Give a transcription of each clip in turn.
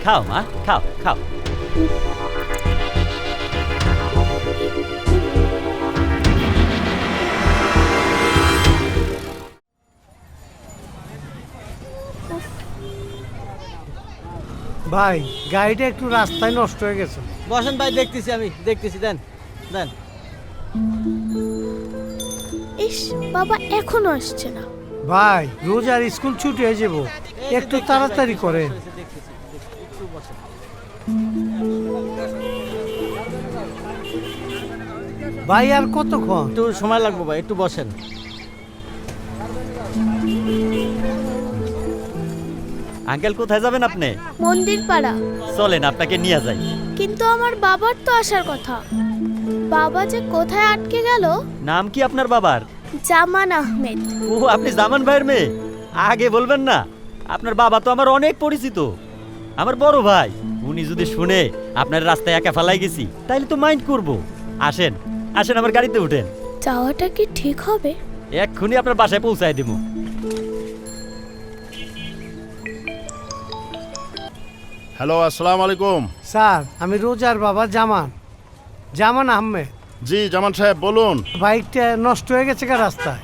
খাও মা, খাও খাও। ভাই গাড়িটা একটু রাস্তায় নষ্ট হয়ে গেছে। বসেন ভাই, আমি দেখতেছি, দেন দেন। ইস, বাবা এখনো আসছে না। ভাই রোজ আর স্কুল ছুটি হয়ে যাব, একটু তাড়াতাড়ি করেন। একটু বসেন। ভাই আর কতক্ষণ? একটু সময় লাগবে ভাই, একটু বসেন। আঙ্কেল কোথায় যাবেন আপনি? মন্দির পাড়া। চলেন আপনাকে নিয়ে যাই। কিন্তু আমার বাবার তো আসার কথা। বাবা যে কোথায় আটকে গেল। নাম কি আপনার বাবার? জামান আহমেদ। ও, আপনি জামান ভাইয়ের মেয়ে? আগে বলবেন না, আপনার বাবা তো আমার অনেক পরিচিত, আমার বড় ভাই। উনি যদি শুনে আপনার রাস্তায় একা ফেলাই গেছি তাইলে তো মাইন্ড করব। আসেন আসেন, আমার গাড়িতে উঠেন। যাওয়াটা কি ঠিক হবে? এক্ষুনি আপনার বাসায় পৌঁছায় দিব। হ্যালো, আসসালামু আলাইকুম। স্যার আমি রোজার বাবা জামান আহমেদ। জি জামান সাহেব বলুন। বাইকটা নষ্ট হয়ে গেছে রাস্তায়।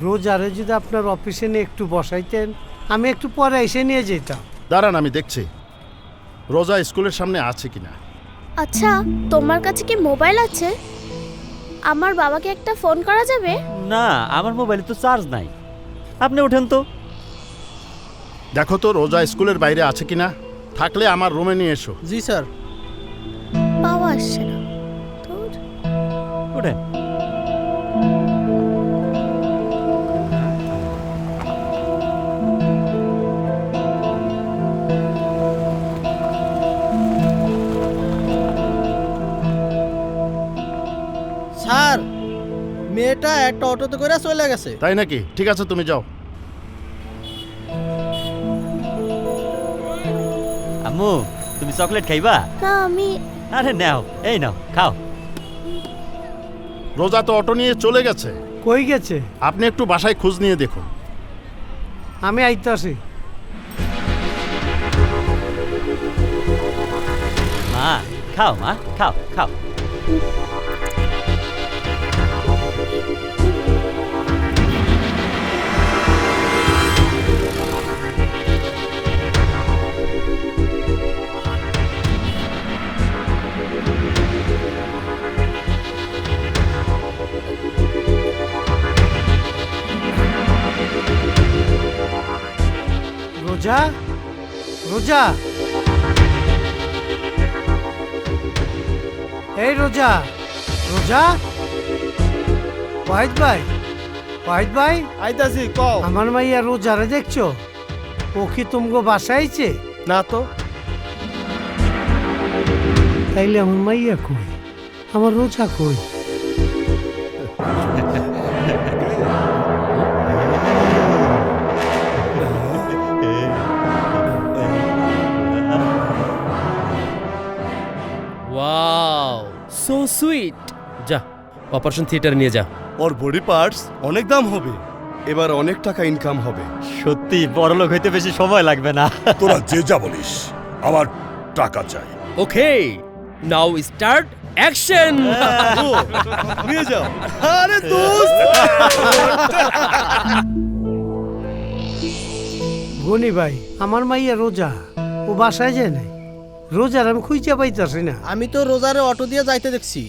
রোজারে যদি আপনার অফিসে নিয়ে একটু বসাইতেন, আমি একটু পরে এসে নিয়ে যেতাম। দাঁড়ান আমি দেখছি রোজা স্কুলের সামনে আছে কিনা। আচ্ছা, তোমার কাছে কি মোবাইল আছে? আমার বাবাকে একটা ফোন করা যাবে? না, আমার মোবাইলে তো চার্জ নাই। আপনি ওঠেন তো। দেখো তো রোজা স্কুলের বাইরে আছে কিনা, থাকলে আমার রুমে নিয়ে এসো। জি স্যার। বাবা আসছে না। ধুর। ওঠেন। স্যার, মেয়েটা একটা অটোতে করে চলে গেছে। তাই নাকি? ঠিক আছে তুমি যাও। আম্মু, তুমি চকলেট খাইবা? না, আমি আরে নাও, এই নাও, খাও। রোজা তো অটো নিয়ে চলে গেছে। কই গেছে? আপনি একটু বাসায় খোঁজ নিয়ে দেখুন। আমি আইতাছি। মা, খাও মা, খাও খাও। রোজা, রোজা, এই রোজা, রোজা। ওয়াহিদ ভাই আইতাছি, কও। আমার মাইয়া রোজারে দেখছো? ও কি তুমগো বাসায় আইছে? না তো। তাইলে আমার মাইয়া কই, আমার রোজা কই? Wow, so sweet. যা, অপারেশন থিয়েটারে নিয়ে যা। ওর বডি পার্টস অনেক দাম হবে, এবার অনেক টাকা ইনকাম হবে। সত্যি বড়লোক হইতে বেশি সময় লাগবে না। তোরা যে যা বলিস, আমার টাকা চাই। ওকে, নাও স্টার্ট অ্যাকশন। নিয়ে যাও। আরে দোস্ত, গনি ভাই, আমার মাইয়া রোজা, ও বাসায় যায় নাই। রোজার আমি খুঁজে পাইতাছি না। আমি তো রোজারে অটো দিয়ে যাইতে দেখছি।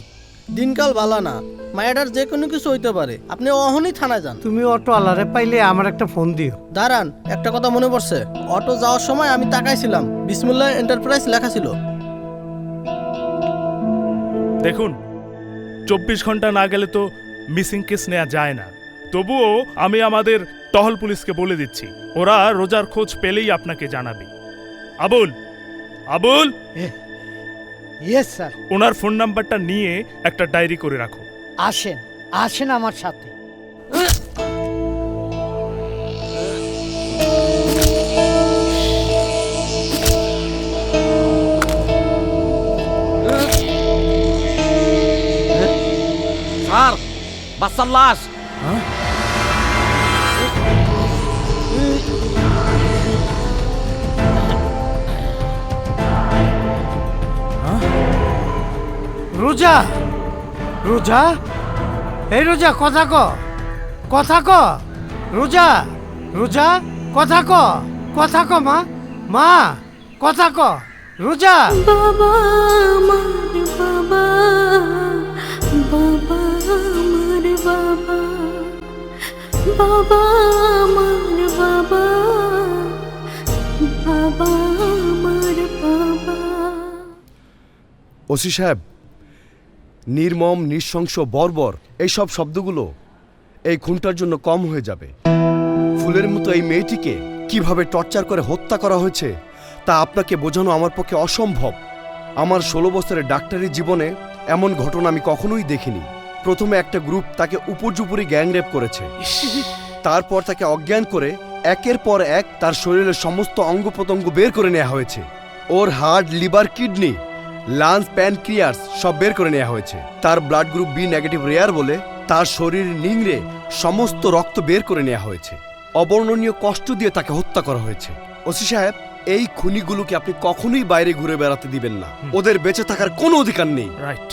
দিনকাল ভালো না, মায়াডার যে কোনো কিছু হইতে পারে। আপনি অহনই থানায় যান। তুমি অটো আলারে পাইলে আমার একটা ফোন দিও। দাঁড়ান, একটা কথা মনে পড়ছে। অটো যাওয়ার সময় আমি তাকাইছিলাম, বিসমুল্লাহ এন্টারপ্রাইজ লেখা ছিল। দেখুন, 24 ঘন্টা না গেলে তো মিসিং কেস নেওয়া যায় না। তবুও আমি আমাদের টহল পুলিশকে বলে দিচ্ছি, ওরা রোজার খোঁজ পেলেই আপনাকে জানাবে। Abul, Abul, yes sir. ওনার ফোন নাম্বারটা নিয়ে একটা ডায়েরি করে রাখো। আসেন আসেন আমার সাথে। স্যার, বাচ্চার লাশ। রোজা রোজা এই রোজা কথা ক কথা ক রোজা রোজা কথা ক কথা ক মা মা কথা ক রোজা বাবা আমার বাবা বাবা আমার বাবা বাবা আমার বাবা বাবা আমার বাবা। ওসি সাহেব, নির্মম, নৃশংস, বর্বর এইসব শব্দগুলো এই খুনটার জন্য কম হয়ে যাবে। ফুলের মতো এই মেয়েটিকে কিভাবে টর্চার করে হত্যা করা হয়েছে তা আপনাকে বোঝানো আমার পক্ষে অসম্ভব। আমার 16 বছরের ডাক্তারি জীবনে এমন ঘটনা আমি কখনোই দেখিনি। প্রথমে একটা গ্রুপ তাকে উপর্যুপরি গ্যাংরেপ করেছে, তারপর তাকে অজ্ঞান করে একের পর এক তার শরীরের সমস্ত অঙ্গ প্রত্যঙ্গ বের করে নেওয়া হয়েছে। ওর heart, liver, kidney, lungs, pancreas সব বের করে নেওয়া হয়েছে। তার blood group B negative rare বলে তার শরীর নিংড়ে সমস্ত রক্ত বের করে নেওয়া হয়েছে। অবর্ণনীয় কষ্ট দিয়ে তাকে হত্যা করা হয়েছে। ওসি সাহেব, এই খুনিগুলোকে আপনি কখনোই বাইরে ঘুরে বেড়াতে দিবেন না। ওদের বেঁচে থাকার কোনো অধিকার নেই। রাইট।